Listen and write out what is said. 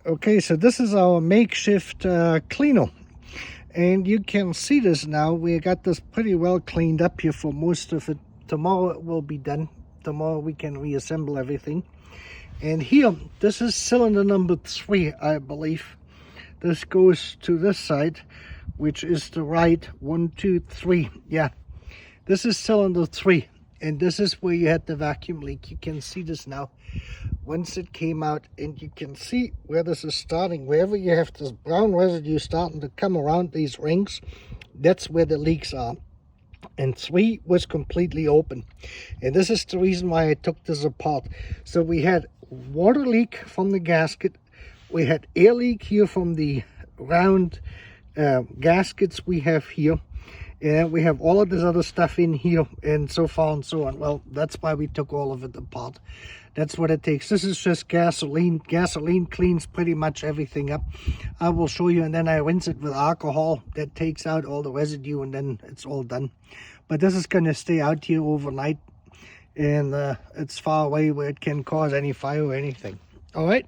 Okay, so this is our makeshift cleaner, and you can see this now. We got this pretty well cleaned up here for most of it. Tomorrow it will be done. Tomorrow we can reassemble everything. And here, this is cylinder number 3, I believe. This goes to this side, which is the right 1, 2, 3. Yeah, this is cylinder 3, and this is where you had the vacuum leak. You can see this now. Once it came out, and you can see where this is starting. Wherever you have this brown residue starting to come around these rings, that's where the leaks are. And 3 was completely open, and this is the reason why I took this apart. So we had water leak from the gasket, we had air leak here from the round gaskets we have here, and we have all of this other stuff in here, and so far and so on. Well, that's why we took all of it apart. That's what it takes. This is just gasoline. Gasoline cleans pretty much everything up. I will show you, and then I rinse it with alcohol. That takes out all the residue, and then it's all done. But this is going to stay out here overnight, and it's far away where it can cause any fire or anything. All right.